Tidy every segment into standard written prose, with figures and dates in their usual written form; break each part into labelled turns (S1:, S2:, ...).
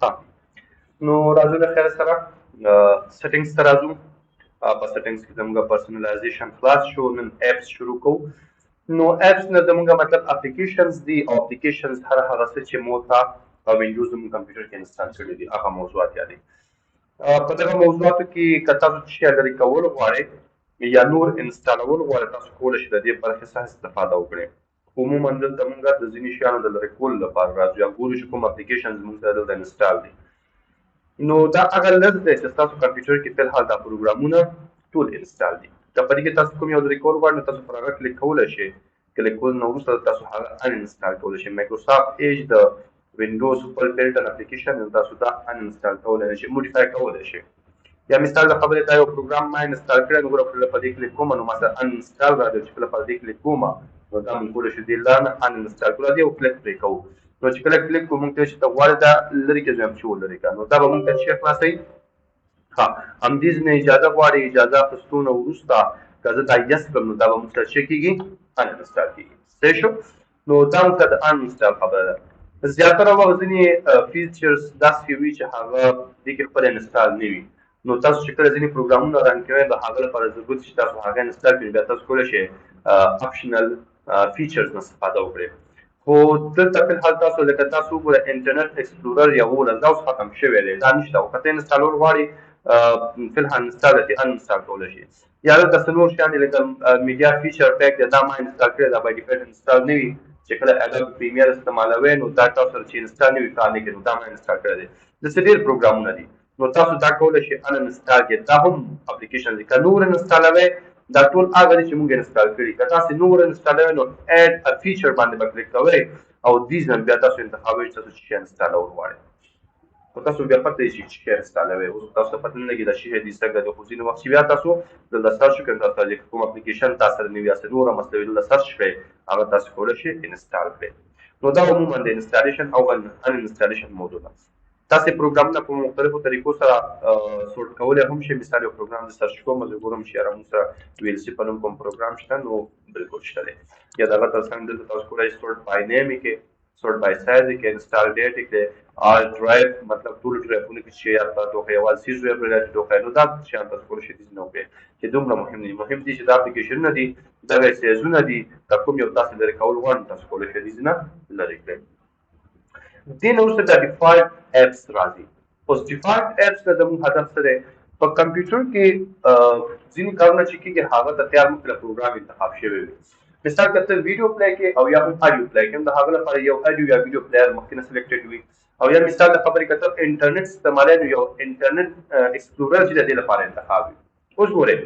S1: ها نو راځو له خیر سره سیټینګز ته راځو. په سیټینګز کې زموږ پرسنلایزیشن خلاص شو. نن اپس شروع کوو. نو اپس نه زموږ مطلب اپلیکیشنز دي او اپلیکیشنز هر هغه څه چې مو ته په وینډوز زموږ کمپیوټر کې انسټال کړي دي هغه موضوعات یادي. په دغه موضوعاتو کې که تاسو شی لرې کول غواړئ یا نور انسټالول غواړئ تاسو کولی شئ د دې برخې څخه استفاده وکړئ. عموما دلته موږ د ځینې شیانو د لرې کولو لپاره راځو یا ګورو چې کوم اپلیکیشنز موږ سره دلته انسټال دي. نو دا هغه لږ دی چې ستاسو کمپیوټر کې فلحال دا پروګرامونه ټول انسټال دي. که په دې کې تاسو کوم یو لرې کول غواړئ نو تاسو پر هغه کلیک کولی شئ. کلیک کول نه وروسته تاسو هغه ان انسټال کولی شئ. مایکروسافټ ایج د وینډوز خپل بلټن اپلیکیشن تاسو دا ان انسټال کولی شئ، موډیفای کولی شئ. یا مثال د خبرې دا یو پروګرام ما انسټال کړی نو ګوره په دې کلیک کوم نو ما سره ان انسټال راځي چې کله په دې کلیک کوم نو دا موږ کولی شو دې لاره ان انسټال کړو دی او کلیک پرې کوو. نو چې کله کلیک کوو موږ ته چې ته غواړې دا لرې کې ځم چې ولرې کړه نو دا به موږ ته شی خلاصوي. ها همدې ځینې اجازه غواړي. اجازه اخیستو نه وروسته که زه دا یس کړم نو دا به موږ ته څه کېږي ان انسټال کېږي. صحیح شو. نو دا موږ ته د ان انسټال خبره ده. زیاتره وخت ځینې فیچرز داسې وي چې هغه دې کې خپل انسټال نه وي. نو تاسو چې کله ځینې پروګرامونه رن کوئ د هغه لپاره ضرورت چې تاسو هغه انسټال کړئ بیا تاسو کولی شئ اپشنل فیچرز نه استفاده وکړئ. خو دلته فلحال تاسو لکه تاسو وګورئ انټرنټ ایکسپلورر یولس دا اوس ختم شوی دی دا نشته او که ته انسټالول غواړئ فلحال انسټال دی ان انسټال کولی شئ. یا دلته څه نور شیان دي لکه میډیا فیچر پیک دی دا ما انسټال کړی دا باید ډیفالټ انسټال نه وي. چې کله اډوب پریمیر استعمالوئ نو دا تاسو سره چې انسټال نه وي کار نه کوي نو دا ما انسټال کړی دی. داسې ډېر پروګرامونه دي نو تاسو دا کولی شئ ان انسټال کړئ. دا هم اپلیکیشن دي که نور انسټالوئ دا ټول هغه دي چې موږ انسټال کړي. که تاسو نور انسټالوئ نو اډ ا فیچر باندې به کلیک کوئ او دې ځل بیا تاسو انتخابوئ چې تاسو څه شی انسټالول غواړئ. خو تاسو بیا پته یې چې څه شی انسټالوئ اوس تاسو ته پته نه لګي دا شی دې څنګه دی خو ځینې وخت چې بیا تاسو دلته سرچ کړئ تاسو ته کوم اپلیکیشن تاسو سره نوي یا څه نوره مسله وي دلته سرچ کړئ هغه تاسو کولی شئ انسټال کړئ. نو دا عموما د انسټالیشن او ان انسټالیشن موضوع ده. تاسو پروګرامونه په مختلفو طریقو سره سورټ کولی هم شئ. مثال یو پروګرام زه سرچ کوم زه ګورم چې یاره موږ سره ویل سي په نوم کوم پروګرام شته نو بلکل شته دی. یا د هغه تر څنګ دلته تاسو کولی شئ سورټ بای نیم یې کې سورټ بای سایز یې کې انسټال ډیټ یې کې آل ډرایو مطلب ټولو ډرایوونه کې چې یا تاسو ټوکه یوازې سیز ویب ریلیټډ ټوکه نو دا شیان تاسو کولی شئ داسې نه وکړئ چې دومره مهم دي. مهم دي چې دا اپلیکیشنونه دي دغه سیزونه دي که کوم یو تاسو لرې کول غواړئ تاسو کولی شئ دې نه لرې کړئ. دې نه وروسته دا ډیفالټ اپس راځي. اوس ډیفالټ اپس نه زموږ هدف څه دی؟ په کمپیوټر کې ځینې کارونه چې کېږي هغه ته تیار مخکې پروګرام انتخاب شوی وي. مثال که ته ویډیو پلی کې او یا هم اډیو پلی کې د هغه لپاره یو اډیو یا ویډیو پلیئر مخکې نه سلیکټډ وي. او یا مثال د خبرې که ته انټرنټ استعمالوې نو یو انټرنټ ایکسپلورر چې د دې لپاره انتخاب وي. اوس ګورئ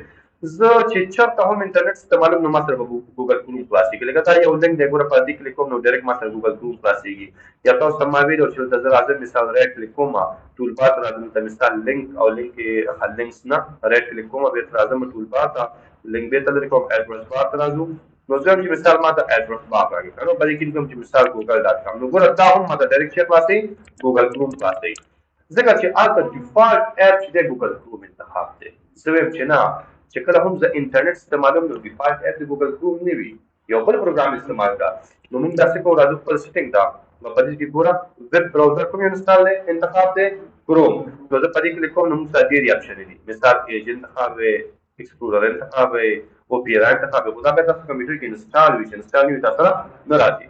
S1: زه چې چېرته هم انټرنټ استعمالوم نو ما سره به ګوګل کروم خلاصېږي. لکه دا یو لینک دی ګوره په دې کلیک کوم نو ډایرکټ ما سره ګوګل کروم خلاصېږي. یا تاسو ته ما ویلي چې دلته زه راځم مثال رایټ کلیک کوم ټول بار ته راځم دلته مثال لینک او لینک کې لینکس نه رایټ کلیک کوم بېرته راځم ټول بار ته لینک بېرته لرې کوم اډرس بار ته راځو نو زه چې مثال ما ته اډرس بار راځي نو په دې کې کوم چې مثال ګوګل ډاټ کام نو ګوره دا هم ما ته ډایرکټ شی خلاصوي ګوګل کروم خلاصوي. ځکه چې هلته ډیفالټ اپ چې دی ګوګل کروم انتخاب دی. زه وایم چې نه چې کله هم زه انټرنټ استعمالوم نو ډیفالټ اپ د ګوګل کروم نه وي یو بل پروګرام استعمال کړه نو موږ داسې کوو راځو خپل سیټینګ ته نو په دې کې ګوره ویب براوزر کوم انسټال دی انتخاب دی کروم نو زه په دې کلیک کوم نو موږ سره ډېرې اپشنې دي. مثال ایج انتخاب دی ایکسپلورر انتخاب دی اوپیرا انتخاب دی. خو دا بیا تاسو کمپیوټر کې انسټال وي چې انسټال نه وي تاسو سره نه راځي.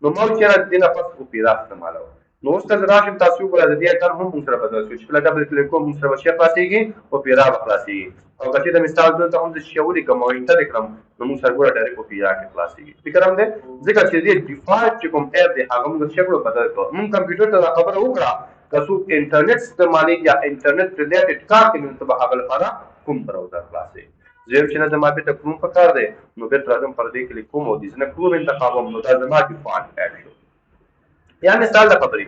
S1: نو ما ویل چې یاره دې نه پس اوپیرا استعمالوم نو اوس که زه راشم تاسو وګورئ د دې اکر هم موږ سره بدل شو چې کله ډبل کلیک کوم موږ سره به شی خلاصېږي اوپیرا به خلاصېږي. او که چېرته مثال دلته هم زه شی ولیکم او انټر یې کړم نو موږ سره ګوره ډایرکټ اوپیرا کې خلاصېږي. فکر هم دی ځکه چې دې ډیفالټ چې کوم اپ دی هغه موږ څه کړو بدل کړو. موږ کمپیوټر ته دا خبره وکړه که څوک انټرنټ استعمالوي یا انټرنټ ریلیټډ کار کوي نو ته به هغه لپاره کوم براوزر خلاصوي. زه وایم چې نه زما بېرته کروم پکار دی نو بېرته راځم پر دې کلیک کوم او دې زه نه کروم انتخابوم نو دا زما ډیفالټ اپ شو. یا مثال د خبرې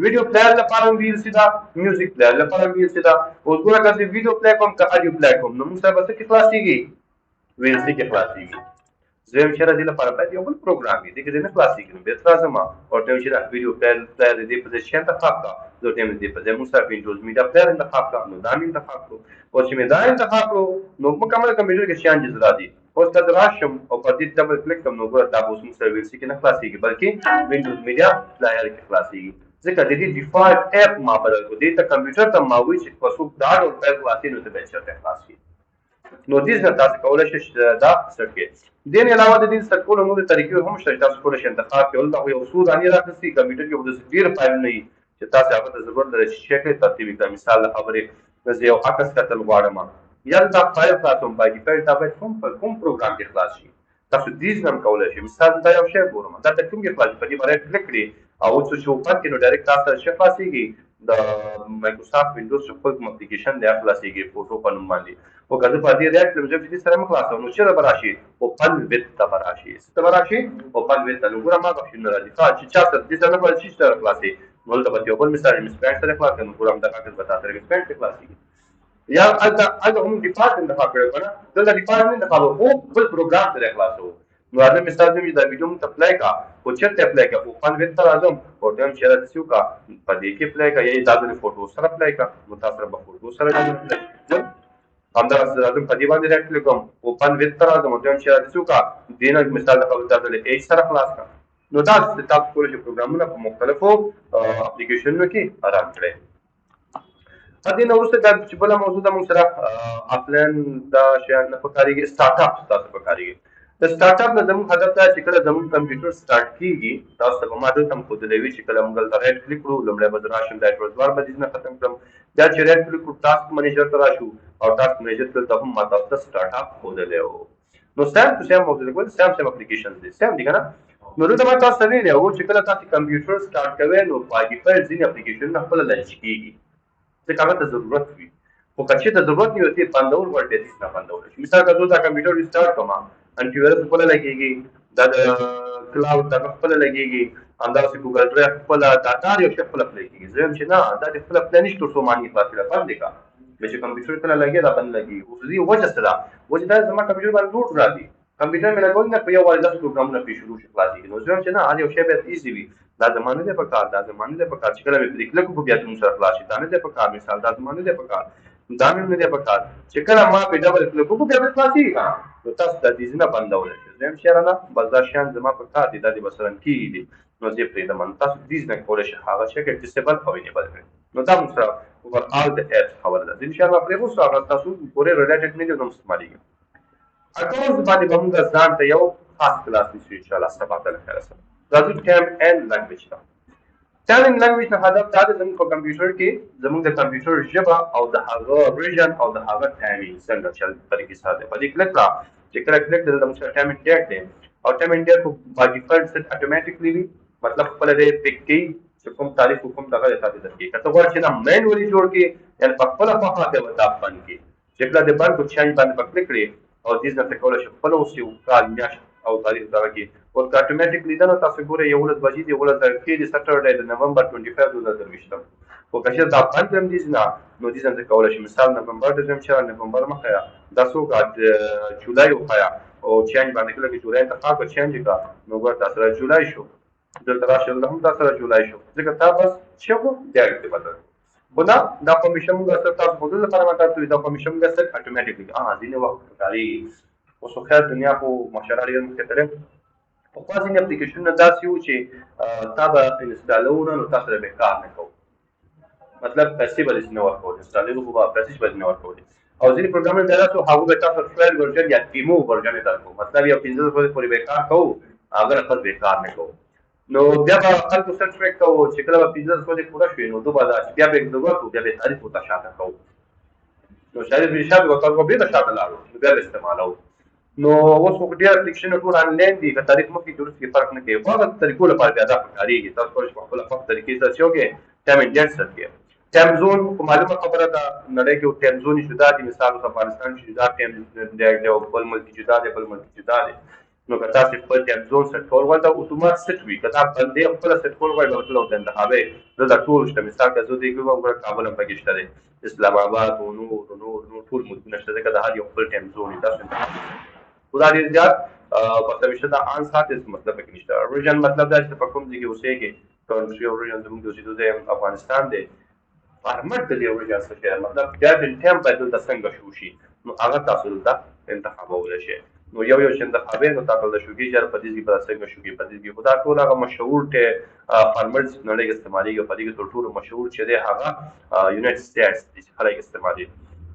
S1: ویډیو پلیئر لپاره ویل سي دا میوزیک پلیئر لپاره ویل سي دا. اوس ګوره که زه ویډیو پلی کوم که اډیو پلی کوم نو موږ سره به څه کې خلاصېږي ویل سي کې خلاصېږي. زه وایم چې دې لپاره باید یو بل پروګرام وي دې کې دې نه خلاصېږي نو بېرته راځم ورته وایم چې دا ویډیو پلیئر د دې په ځای شی انتخاب کړه زه ورته وایم دې په ځای موږ سره وینډوز میډیا پلیئر انتخاب کړه نو دا مې انتخاب کړو. اوس چې مې دا انتخاب کړو نو مکمل کمپیوټر کې شیان جز راځي. اوس که زه راشم او پر دې ډبل کلیک کړم نو ګوره دا به اوس موږ سره ویل سي کې نه خلاصېږي بلکې وینډوز میډیا پلیئر کې خلاصېږي. ځکه د دې ډیفالټ اپ ما بدل کړو دې ته کمپیوټر ته ما وایي چې په څوک دا ډول فایل خلاصي نو ته به چېرته خلاصي نو دې نه تاسو کولای شئ دا سټ کړئ دین علاوه د دې سټ کولو نور طریقې هم شته تاسو کولای شئ انتخاب کول دا یو څو دانی راځي کمپیوټر کې د ډیر فایل نه چې تاسو هغه ته ضرورت لري چې شکل ترتیب کړئ مثال خبرې زه یو عکس کتل غواړم یا دا فایل تاسو په ډیفالټ تابع کوم پروګرام کې خلاص شي تاسو دې هم کولای شئ مثال دا یو شی ګورم دا د کوم کې خلاص په دې باندې کلیک کړئ او څه شو پات کې نو ډایرکټ تاسو شي خلاصيږي د مایکروسافټ وینډوز څخه کوم اپلیکیشن دی خلاصيږي فوټو په نوم باندې او کله په دې ریاکټ لږه چې سره مخلاصو نو چې راشي او پن ویت تبراشي ستبراشي او پن ویت نو ګورم ما په شنو راځي چې چا څه دې سره په شي سره خلاصي نو دا په یو بل مثال سپیډ سره خلاص کنه ګورم دا کاغذ بتا سره سپیډ خلاصي یا اګه هم ډیپارټمنټ انتخاب کړو کنه دلته ډیپارټمنټ انتخاب او بل پروګرام سره خلاصو نو اته مثال دې دا ویډیو ته اپلای کا او چرته اپلای کا او پن ویت تر اعظم او ټیم شیر تسیو کا په دې کې اپلای کا یا دا د فوټو سره اپلای کا متاثر به فوټو سره همدا راځم په دې باندې راکړل کوم او پن ویت تر اعظم او ټیم شیر تسیو کا دینه مثال د خبرو تاسو له ایچ سره خلاص کا نو دا تاسو کولای شئ پروګرامونه په مختلفو اپلیکیشنونو کې آرام کړئ ا دې نو ورسته د چې بل موضوع د موږ سره خپلن دا شیان نه پکاريږي سٹارټ اپ تاسو پکاريږي د سٹارټ اپ د زموږ هدف دا چې کله زموږ کمپیوټر سٹارټ کیږي تاسو ته ما دلته خو د لوي چې کله موږ د رائټ کلیک کړو لمړی به راشم د ډرایور باندې نه ختم کړم دا چې رائټ کلیک کړو ټاسک منیجر ته راشو او ټاسک منیجر ته هم ما تاسو ته سٹارټ اپ خو دلته نو سم موضوع کوم سم اپلیکیشنز دي سم دي کنه نو دا ما تاسو نه لري او چې کله تاسو کمپیوټر سٹارټ کوئ نو باي ډیفالټ ځینې اپلیکیشن خپل لانچ کیږي څه هغه ته ضرورت وي او کچې ته ضرورت نه وي بندول ورته دي نه بندول مثال کا دا کمپیوټر ریسټارټ کوم انټي وایرس خپل لګيږي د کلاود د خپل لګيږي انداسې ګوګل ډرایو خپل ډاټا یو شی خپل لګيږي زم چې نه دا د خپل پلان نشته څو معنی فاصله باندې کا چې کمپیوټر کله لګي دا باندې لګي او دې وجه سره وجه دا زما کمپیوټر باندې لوډ راځي کمپیوټر مې لګول نه په یو وړ د پروګرامونه په شروع شي خلاصي نو زم چې نه یو شی به ایزي وي دا زمانه ده په کار دا زمانه ده په کار چې کله مې کلیک لکو بیا تم سره خلاصي دا نه ده په کار مثال دا زمانه ده په کار دا مې نه ده په کار چې کله ما په ډبل کلیک کو بیا خلاصي نو تاسو د دې نه بندول شي زم چې رانا بازار شان زما په کار دي د دې بسرن کی دي نو زه پرې د من تاسو دې نه کولای شي هغه چې کې ډیسیبل او انیبل کړئ نو دا موږ سره اوور آل د اپ خبره ده ان شاء الله پرې وو هغه تاسو پورې ریلیټډ نه دي نو استعمالي اکاونټ باندې به موږ ځان ته یو خاص کلاس نشو ان شاء الله سبا ته خیر سره راځو ټیم اینڈ لانګویج ته ټیم اینڈ لانګویج نه هدف دا د زموږ په کمپیوټر کې زموږ د کمپیوټر ژبه او د هغه ریجن او د هغه ټایمینګ څنګه چل طریقې سره په دې کلیک را چې کله کلیک د موږ ټایم اینډ دی او ټایم اینډ کو باي ډیفالت سیټ اتوماتیکلی وي مطلب خپل دې پک کی چې کوم تاریخ کوم دغه ته درکې کته ور چې نه مینولی جوړ کې یعنی په خپل خپل ته وتا باندې کې چې کله د باندې چینج باندې په کلیک کړئ او دې ځکه کولای شي خپل اوس یو کال میاشت او تاریخ دغه کې او اتوماتیکلی دا تاسو ګورئ یو ولادت بجې دی ولادت کې د سټرډے د نومبر 25 2023 او که دا پنځم دي نه نو دې څنګه کولای شي مثال نومبر د چې نومبر مخه دا سو غاټ جولای او خیا او چینج باندې کله کې جولای ته خاصه چینج کا نو ګور تاسو جولای شو دلته راشه هم تاسو جولای شو ځکه تاسو بس شګو ډایرکټ بدل خدا دا پرمیشن موږ سره تاسو په دې لپاره ماته دا پرمیشن موږ سره اتوماتیکلی ځینې وخت کاری اوس خو دنیا په مشره لري مختلف او ځینې اپلیکیشنونه داسې وو چې تاسو انسټالونه نو تاسو به کار نه کوئ مطلب پیسې بل نه ورکول انسټالینګ خو به پیسې بل نه ورکول او ځینې پروګرامونه درته هغه به تاسو ټرایل ورژن یا ډیمو ورژن درکو مطلب یو 15 ورځې پورې به کار کوو اگر خپل به کار نه کوو نو بیا به خلکو سره ټریک کوو چې کله به 15 ورځې پوره شي نو دوباره بیا به ضرورت بیا به تعریف او تشاته کوو نو شاید به شاته وکړو به تشاته لاړو بیا به استعمالو نو اوس خو ډیر اپلیکیشن ټول انلاین دي که تاریخ مخکې جوړ کې فرق نه کوي خو هغه طریقو لپاره بیا دا کاریږي تاسو کولی شئ خپل خپل طریقې سره چې وګورئ ټایم اینډ سره کې ټایم زون خو معلومه خبره ده نړۍ کې ټایم زون جدا دي مثال افغانستان کې جدا ټایم دی او بل ملک جدا دی بل ملک جدا دی نو که تاسو خپل ټایم زون سیټ کول غواړئ دا اتومات سیټ وي که تاسو باندې خپل سیټ کول غواړئ نو د انتخابې دا ټول شته مثال که زه دې کوم کابل هم پکې شته دی اسلام آباد او نور ټول ملکونه شته ځکه د هر یو خپل ټایم زون تاسو خدا دې زیات مطلب چې دا ان سات مطلب کې نشته ریجن مطلب دا چې په کوم ځای کې اوسېږي کنټري او ریجن زموږ د اوسېدو افغانستان دی فارمټ د دې ریجن څخه مطلب دا د ټایم په دغه څنګه شو شي نو هغه تاسو ته انتخابولای شئ نو یو چې انتخابي نو تاسو د شوګي جر په دې کې پر څنګه شوګي په دې کې خدا ټول هغه مشهور ته فارمرز نړۍ کې استعمالي په دې کې ټول مشهور چې دی هغه یونایټډ سټیټس چې خلک استعمالي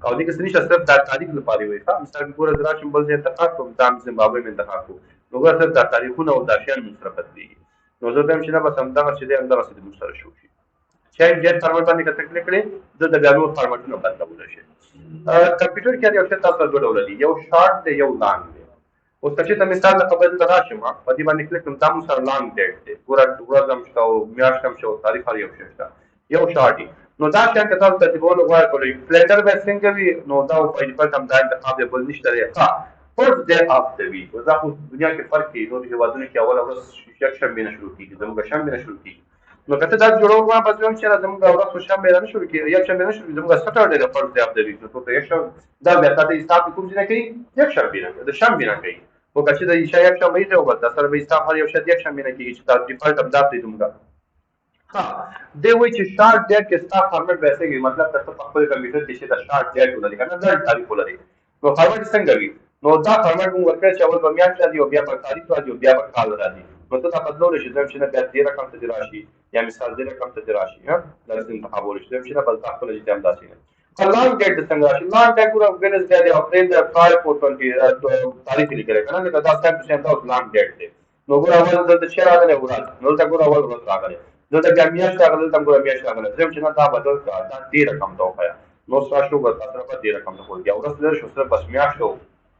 S1: او دې کې سني شته د تاریخ لپاره وي ها مثال ګوره دراشم بل ځای انتخاب کوم تام زیمبابوې من انتخاب کو نو ګوره د تاریخونو او د شیان سره بدلېږي نو زه هم چې نه بس هم دغه چې دی هم دغه څه د سره شو شي چې ډېر فارمټ باندې کتل کړي د بیانو فارمټونو بدلول شي کمپیوټر کې یو څه تاسو دوه ډول دي یو شارټ دی یو لانګ دی اوس چې ته مثال د خبرې ته راشم په دې باندې کلیک کوم تاسو سره لانګ ډیټ دی ګوره ورځ هم شته او میاشت هم شته تاریخ هر یو شته یو شارټ نو دا چې تاسو ترتیبول غواړئ کولی فلټر به څنګه وي نو دا په ډیفالت هم دا انتخاب دی بل نشته دی ها فرست ډے اف د ویک دا خو دنیا کې فرق دی نو د هوادونو کې اول ورځ یک شنبه نه شروع کیږي زموږ شنبه نه شروع کیږي نو کته دا جوړو ما په ځم چې زموږ ورځ شنبه نه شروع کیږي یک شنبه نه شروع زموږ سټرډے د فرست ډے اف د ویک نو ته یک شنبه دا بیا تاسو حساب کوم ځای کوي یک شنبه نه د شنبه نه کوي او کچې د عشاء یک شنبه یې او د سره به حساب هر یو شد یک شنبه نه کیږي چې تاسو ډیفالت هم دا دی زموږ ها دی وایي چې شارټ ډیټ کې ستا فارمټ ویسے وي مطلب تاسو په خپل کمپیوټر کې چې دا شارټ ډیټ ولري کنه لړ تاریخ ولري نو فارمټ څنګه وي نو دا فارمټ موږ ورکړی چې اول په میاشت راځي او بیا په تاریخ راځي او بیا په کال راځي نو ته دا بدلول شي زم چې نه بیا دې رقم ته راشي یا مثال دې رقم ته راشي ها لازم انتخابول شي زم چې نه بل خپل چې هم داسې نه لانګ ډیټ څنګه راشي لانګ ډیټ ګور وینس ډے دی اپریل د 5/20 تاریخ لیکل کنه دا تاسو څنګه دا لانګ ډیټ دی نو ګور اول د شهر راغلی ورځ نو دا ګور اول ورځ راغلی نو دا بیا میاشت راغله تم ګور میاشت راغله زم چې نه دا بدل کا دا دې رقم ته وخایا نو تاسو به تاسو په دې رقم ته کول بیا ورځ لر شو سره بس میاشت او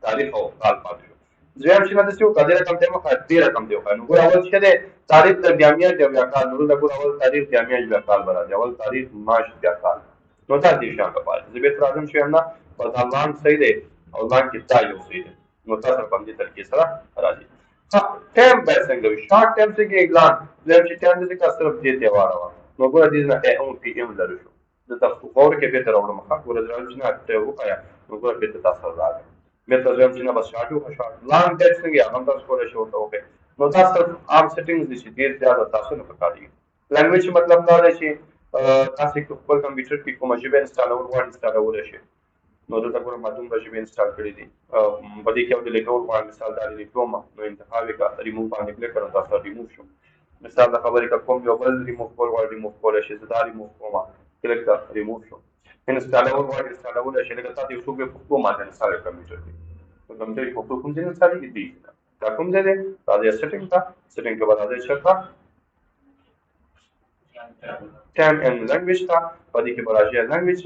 S1: تاریخ او کال پاتې شو زم چې نه تاسو کله رقم ته مخه دې رقم ته وخایا نو ګور اول چې ده تاریخ د بیا میاشت بیا کال نو دا ګور اول تاریخ بیا میاشت بیا کال برابر اول تاریخ ماش بیا کال نو دا دې شان په پاتې زه به تر اعظم شو نه په ځان صحیح دی او ځان کې تا یو صحیح دی نو تاسو په دې طریقې سره راځي ټیم به څنګه وي شارټ ټیم څنګه اعلان زم چې ټیم دې کا صرف دې ته واره نو ګور دې نه اون پی ایم لرو شو د تاسو خبر کې به تر اورم خا ګور درځم چې نه ته وکایا نو ګور به تاسو راځي مې ته زم چې نه بس شارټ او شارټ لانګ ډیټ څنګه هم تاسو کولای شئ ته وکړئ نو تاسو عام سیټینګز دي چې ډیر زیات تاسو نه پکاري لانګویج مطلب دا دی چې تاسو خپل کمپیوټر کې کومه ژبه انسټالول غواړئ انسټالول شي نو دلته ګوره ما دومره ژبې انسټال کړي دي په دې کې یو د لیکلو غواړم مثال دا لیکوم نو انتخاب یې کړه ریموو باندې کلیک کړم تاسو ریموو شو مثال د خبرې کا کوم یو بل ریموو کول غواړم ریموو کولای شي زه دا ریموو کوم کلیک کړه ریموو شو انسټالول غواړم انسټالول شي لکه تاسو یو څوک په کومه باندې انسټال کمپیوټر کې نو کمپیوټر په کوم ځای انسټال کیږي دا کوم ځای دی راځي سیټینګ ته بعد راځي چرته ټایم اینڈ لینګویج ته په دې کې براجي لینګویج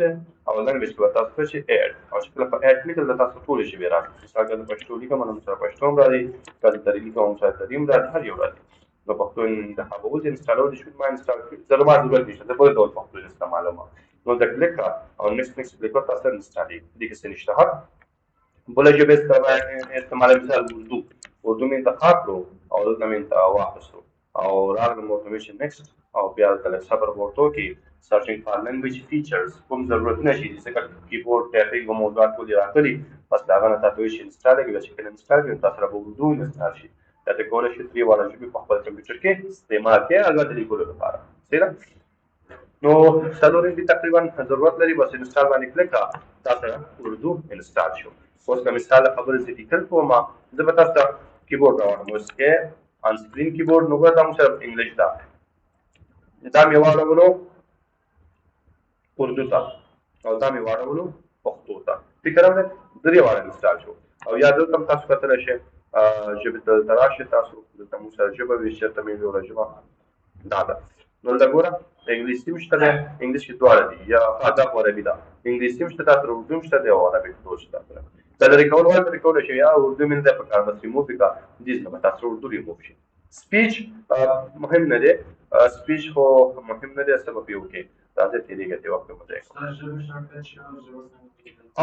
S1: او لینګویج کې تاسو څه شي اډ او چې کله په اډ لیکل د تاسو ټول شي راځي مثال د پښتو لیکم نو سره پښتو راځي کله د لیکم سره تریم راځي هر یو راځي نو پښتو د هغه د انسټالول شي ما انسټال کړی زه ما ضرورت نشته د بل ډول پښتو استعمالوم نو د کلیک او نیکسټ کلیک تاسو انسټالې دي کې څه نشته بل ژبه استعمال مثال اردو مې انتخاب کړو او دلته مې واخیستو او راغلم موټیویشن نیکسټ او بیا د صبر ورته کې سرچینګ فار لینګویج فیچرز کوم ضرورت نشي چې کیبورډ ټایپینګ او موضوعات ټول راغلي بس دا غنه تاسو یې انسټال کړئ چې کله انسټال کړئ تاسو را به اردو انسټال شي دا د کولای شي 3 والا ژبه په خپل کمپیوټر کې استعمال کړئ هغه د لیکلو لپاره صحیح نو څلورم دي تقریبا ضرورت لري بس انسټال باندې کلیک کړئ تاسو اردو انسټال شو اوس کوم مثال خبره زه لیکل کوم زه به تاسو کیبورډ راوړم اوس کې آن سکرین کیبورډ نو دا موږ صرف انګلیش دا مې واړولو اردو ته او دا مې واړولو پښتو ته فکر هم درې واړه انسټال شو او یا دلته تاسو کتلی شئ ژبې ته راشئ تاسو دلته موږ سره ژبه وي چېرته مې ویوړه ژبه دا ده نو دا ګوره انګلیسي هم شته دی انګلیش کې دواړه دي یا دا خو عربي ده انګلیسي هم شته تاسو اردو هم شته دی او عربي ټول شته دا لرې کول غواړئ لرې کولی شئ یا اردو مې نه دی پکار بس ریموو یې کړه دې نه به تاسو اردو ریموو شي سپیچ مهم نه دی سپیچ خو مهم نه دی سبب یو کې راځي تیریږي ته وخت مو ځای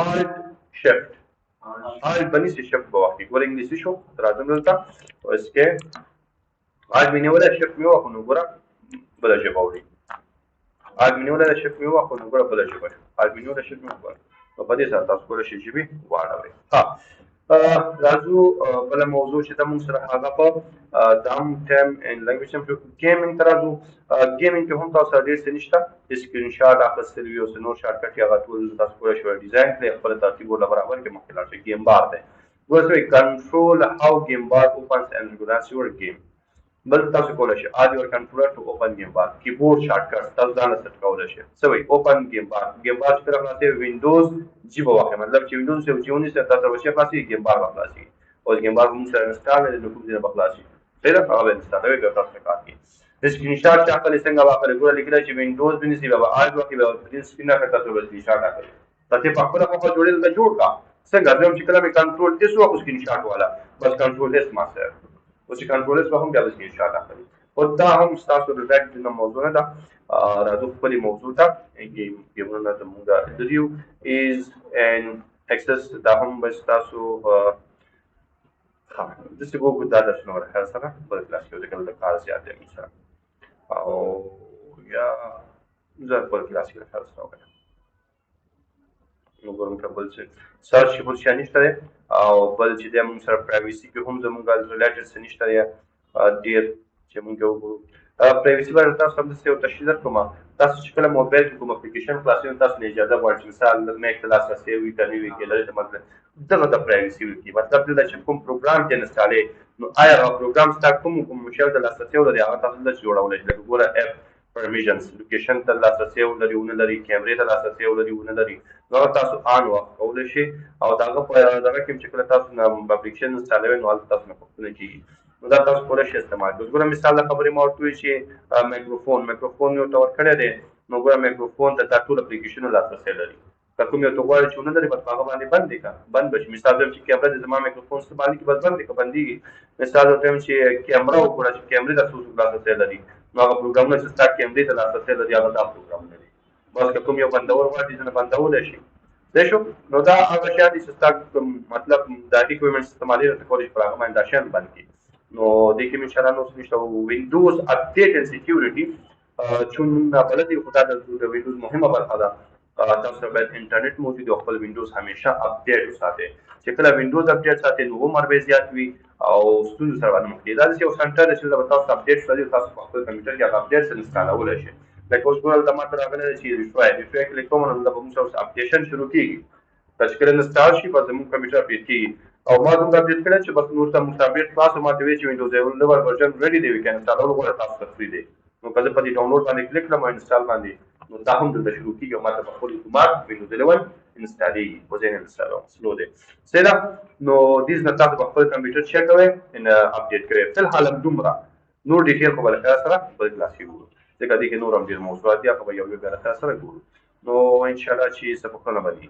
S1: آلټ شفت آلټ بني سي شفت به وخت ګور انګلیسي شو راځم دلته او اس کې آلټ مې نیولی شفت مې وخت نو ګوره بله ژبه وړي آلټ مې نیولی شفت مې وخت نو ګوره بله ژبه آلټ مې نیولی شفت مې وخت نو په دې سره تاسو کولی شئ ژبې واړوئ راځو بله موضوع چې دا موږ سره هغه په دام ټایم اینډ لینګویج هم ګیمینګ ته راځو ګیمینګ کې هم تاسو سره ډېر څه نشته سکرین شاټ اخیستل وي او څه نور شارټکټ هغه ټول تاسو کولی شئ ډیزاین کړئ خپل ترتیب ورله برابر کړئ مخکې لاړ شئ ګیم بار دی ګوره control how game bar opens and regulates your game. بل تاسو کولای شئ add your controller to open game bar keyboard shortcut تاسو ځان سره کولای شئ سوي open game bar چې کله خلاصې وینډوز جی په واقع مطلب چې وینډوز یو جیونی سره تاسو ورشي خلاصې game bar خلاصې او game bar موږ سره انسټال نه کوم ځای په خلاصې خیر هغه انسټال وي تاسو کار کوي د سکرین شاټ چې خپل څنګه واخلې ګوره لیکل چې وینډوز باندې سی بابا آی وکي به سکرین سپین نه تاسو به سکرین شاټ اخلي تاسو په خپل خپل جوړل د جوړ کا څنګه دوم چې کله کنټرول اس وکړو سکرین شاټ والا بس کنټرول اس ما سره او چې کنټرول اس به هم بیا سکرین شاټ اخلي او دا هم تاسو د ریډ د موضوع نه ده راځو خپل موضوع ته ګیمونه زموږ د ریو از ان اکسس دا هم بس تاسو ها د څه وګورئ دا د شنو راځه سره په کلاس کې د کله د کار زیات دی سره او یا زه په کلاس کې راځم راوړم نو ګورم کابل چې سرچ پوزیشن نشته او بل چې د موږ سره پرایویسي کې هم زموږ ریلیټډ څه نشته ډیر چې موږ وګورو پرایویسي باندې تاسو هم څه یو تشریح درکوم تاسو چې کله موبایل کې کوم اپلیکیشن خلاصوي تاسو نه اجازه غواړئ مثال د میک کلاس سره وي کني وي کې لري مطلب دغه د پرایویسي وي مطلب دا چې کوم پروګرام کې انسټالې نو آیا هغه پروګرام ستا کوم مشابه د لاسرسي ولري هغه تاسو د جوړولای شئ لکه ګوره اپ permissions لوکیشن ته لاسرسي ولري ونه لري کیمرې ته لاسرسي ولري ونه لري نو تاسو آن وخت کولی شئ او دغه په دغه کې چې کله تاسو نه اپلیکیشن انسټالوئ نو هلته تاسو نه پوښتنه کېږي نو دا تاسو کولی شئ استعمال کړئ ګوره مثال د خبرې ما ورته وویل چې مایکروفون یو ته ورکړی دی نو ګوره مایکروفون ته دا ټول اپلیکیشنونه لاسرسی لري که کوم یو ته غواړي چې ونه لري بس په هغه باندې بند دی که بند به شي مثال وایم چې کیمره د زما مایکروفون استعمال کړي بس بند دی که بندېږي مثال ورته وایم چې کیمره وګوره چې کیمرې ته څو لاسرسی لري نو هغه پروګرامونه چې ستا کیمرې ته لاسرسی لري هغه دا پروګرام لري بس که کوم یو بندول غواړي ځینې بندولی شي دی شو نو دا هغه شیان دي چې ستا مطلب دا اکویپمنټ استعمالېږي ته کولی شي پر هغه باندې دا شیان بند کړي نو دې کې مې انشاءالله نور څه نشته وینډوز اپډیټ اینډ سیکیورټي چون بلد یو خو دا د وینډوز مهمه برخه ده تاسو سره باید انټرنیټ موجود او خپل وینډوز همیشه اپډیټ وساتئ چې کله وینډوز اپډیټ ساتئ نو عمر به زیات وي او ستونزو سره باندې مخ کېږي دا داسې یو سنټر دی چې به تاسو اپډیټ کړئ تاسو په خپل کمپیوټر کې هغه اپډیټ سره انسټالولی شئ لکه اوس ګوره دلته ماته راغلی دی چې ریټرای کلیک کوم نو دلته به موږ سره اپډیشن شروع کېږي چې کله انسټال شي بس زموږ کمپیوټر اپډیټ کېږي او ما دومره اپډیټ کړی چې بس نور ته موږ اپډیټ خلاص ما ته وایي چې وینډوز 11 ورژن ریډي دی وي که انسټالول غواړئ تاسو ته فري دی نو که زه په دې ډاونلوډ باندې کلیک کړم او انسټال باندې نو دا هم دلته شروع کېږي او ما ته په خپل اتومات وینډوز 11 انسټالېږي خو زه یې نه انسټالوم سلو دی صحیح ده نو دې نه تاسو په خپل کمپیوټر چیک کوئ اپډیټ کوئ فی الحال همدومره نور ډیټیل خو به له خیر سره بل کلاس کې ګورو ځکه دې کې نور هم ډېر موضوعات دي هغه به یو یو بیا له خیر سره ګورو نو انشاءالله چې څه پوښتنه به وي